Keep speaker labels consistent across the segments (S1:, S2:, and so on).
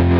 S1: Hey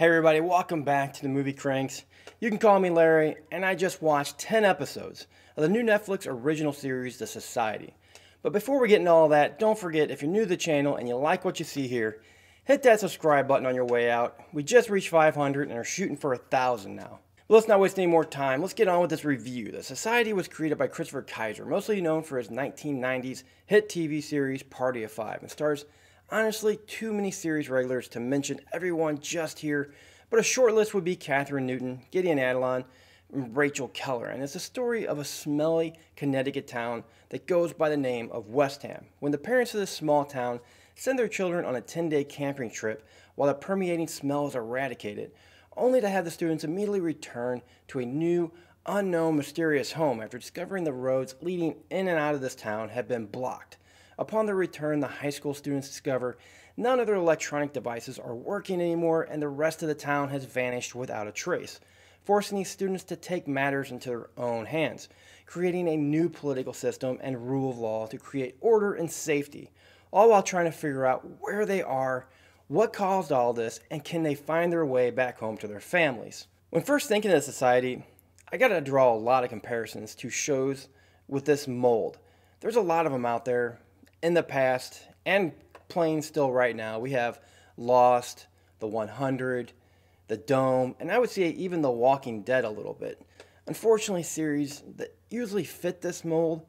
S1: everybody, welcome back to the Movie Cranks. You can call me Larry, and I just watched 10 episodes of the new Netflix original series, The Society. But before we get into all that, don't forget, if you're new to the channel and you like what you see here, hit that subscribe button on your way out. We just reached 500 and are shooting for 1,000 now. But let's not waste any more time. Let's get on with this review. The Society was created by Christopher Kaiser, mostly known for his 1990s hit TV series Party of Five, and stars honestly too many series regulars to mention everyone just here, but a short list would be Kathryn Newton, Gideon Adelon, and Rachel Keller, and it's a story of a smelly Connecticut town that goes by the name of West Ham, when the parents of this small town send their children on a 10-day camping trip while the permeating smell is eradicated, only to have the students immediately return to a new, unknown, mysterious home after discovering the roads leading in and out of this town have been blocked. Upon their return, the high school students discover none of their electronic devices are working anymore, and the rest of the town has vanished without a trace, forcing these students to take matters into their own hands, creating a new political system and rule of law to create order and safety, all while trying to figure out where they are, what caused all this, and can they find their way back home to their families. When first thinking of the Society, I gotta draw a lot of comparisons to shows with this mold. There's a lot of them out there in the past and playing still right now. We have Lost, The 100, The Dome, and I would say even The Walking Dead a little bit. Unfortunately, series that usually fit this mold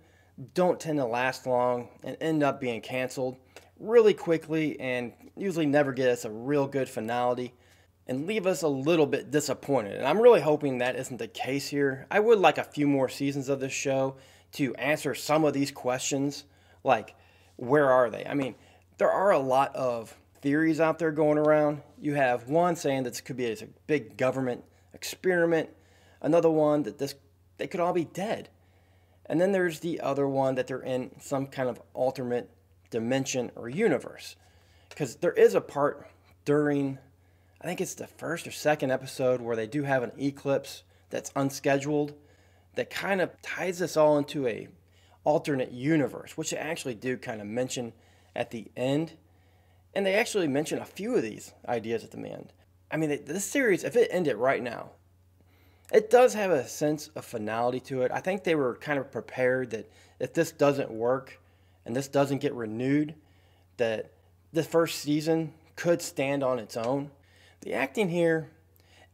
S1: don't tend to last long and end up being canceled really quickly and usually never get us a real good finality and leave us a little bit disappointed. And I'm really hoping that isn't the case here. I would like a few more seasons of this show to answer some of these questions, like, where are they? I mean, there are a lot of theories out there going around. You have one saying that this could be a big government experiment. Another one that they could all be dead. And then there's the other one that they're in some kind of alternate dimension or universe. Because there is a part during, I think it's the first or second episode, where they do have an eclipse that's unscheduled that kind of ties this all into a alternate universe, which they actually do kind of mention at the end. And they actually mention a few of these ideas at the end. I mean, this series, if it ended right now, it does have a sense of finality to it. I think they were kind of prepared that if this doesn't work and this doesn't get renewed, that the first season could stand on its own. The acting here,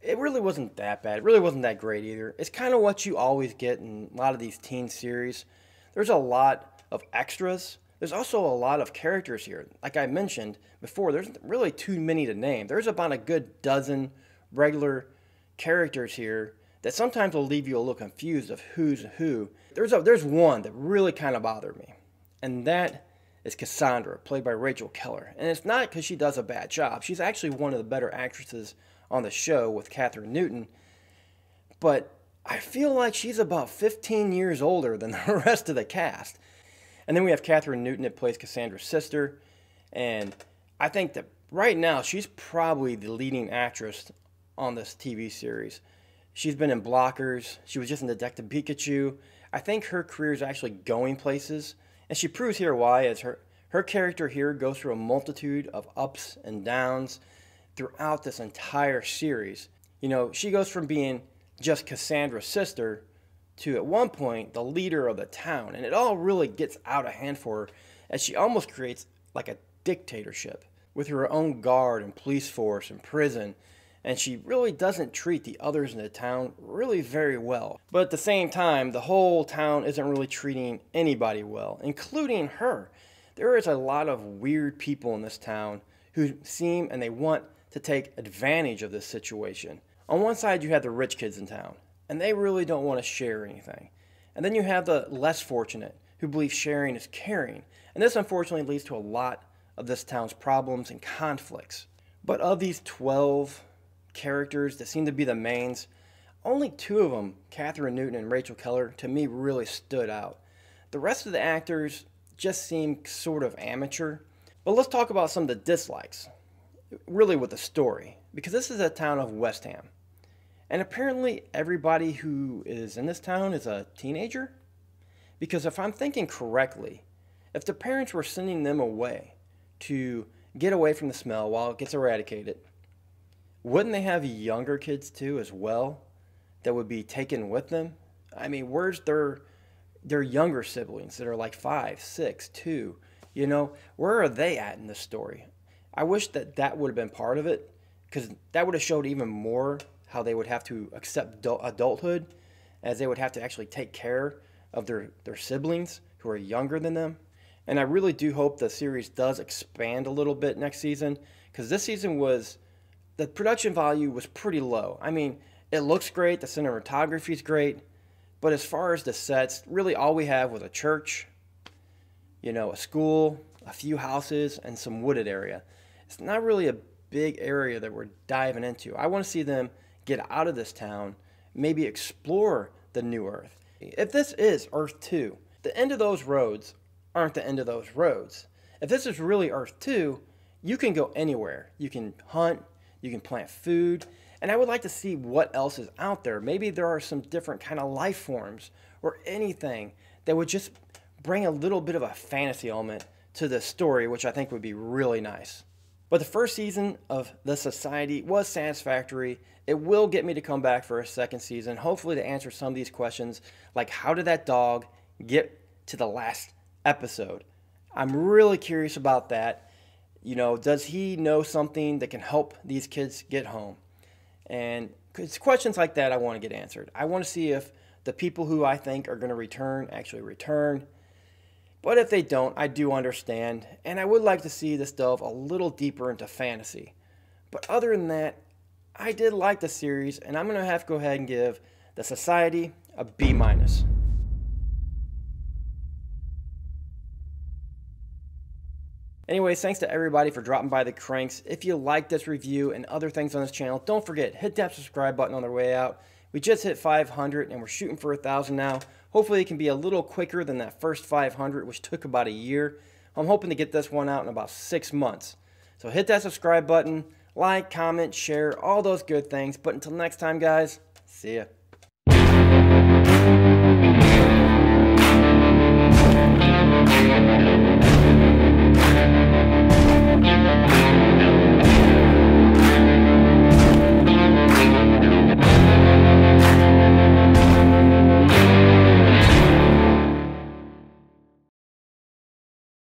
S1: it really wasn't that bad. It really wasn't that great either. It's kind of what you always get in a lot of these teen series. There's a lot of extras. There's also a lot of characters here. Like I mentioned before, there's really too many to name. There's about a good dozen regular characters here that sometimes will leave you a little confused of who's who. There's one that really kind of bothered me, and that is Cassandra, played by Rachel Keller. And it's not because she does a bad job. She's actually one of the better actresses on the show with Kathryn Newton, but I feel like she's about 15 years older than the rest of the cast. And then we have Kathryn Newton that plays Cassandra's sister. And I think that right now she's probably the leading actress on this TV series. She's been in Blockers. She was just in Detective Pikachu. I think her career is actually going places. And she proves here why, as her character here goes through a multitude of ups and downs throughout this entire series. You know, she goes from being just Cassandra's sister to, at one point, the leader of the town. And it all really gets out of hand for her, as she almost creates like a dictatorship with her own guard and police force and prison. And she really doesn't treat the others in the town really very well. But at the same time, the whole town isn't really treating anybody well, including her. There is a lot of weird people in this town who seem and they want to take advantage of this situation. On one side, you have the rich kids in town, and they really don't want to share anything. And then you have the less fortunate, who believe sharing is caring. And this unfortunately leads to a lot of this town's problems and conflicts. But of these 12 characters that seem to be the mains, only 2 of them, Kathryn Newton and Rachel Keller, to me really stood out. The rest of the actors just seem sort of amateur. But let's talk about some of the dislikes, really with the story, because this is a town of West Ham. And apparently everybody who is in this town is a teenager. Because if I'm thinking correctly, if the parents were sending them away to get away from the smell while it gets eradicated, wouldn't they have younger kids too as well that would be taken with them? I mean, where's their younger siblings that are like 5, 6, 2? You know, where are they at in this story? I wish that that would have been part of it, because that would have showed even more how they would have to accept adulthood, as they would have to actually take care of their siblings who are younger than them. And I really do hope the series does expand a little bit next season, because this season the production value was pretty low. I mean, it looks great, the cinematography is great, but as far as the sets, really all we have was a church, a school, a few houses, and some wooded area. It's not really a big area that we're diving into. I want to see them get out of this town, maybe explore the new Earth. If this is Earth 2, the end of those roads aren't the end of those roads. If this is really Earth 2, you can go anywhere. You can hunt, you can plant food, and I would like to see what else is out there. Maybe there are some different kind of life forms or anything that would just bring a little bit of a fantasy element to the story, which I think would be really nice. But the first season of The Society was satisfactory. It will get me to come back for a second season, hopefully to answer some of these questions, like how did that dog get to the last episode? I'm really curious about that. Does he know something that can help these kids get home? And it's questions like that I want to get answered. I want to see if the people who I think are going to return actually return. But if they don't, I do understand, and I would like to see this delve a little deeper into fantasy. But other than that, I did like the series, and I'm going to have to go ahead and give The Society a B-. Anyways, thanks to everybody for dropping by the Cranks. If you like this review and other things on this channel, don't forget, hit that subscribe button on the way out. We just hit 500 and we're shooting for 1,000 now. Hopefully it can be a little quicker than that first 500, which took about a year. I'm hoping to get this one out in about 6 months. So hit that subscribe button, like, comment, share, all those good things. But until next time, guys, see ya.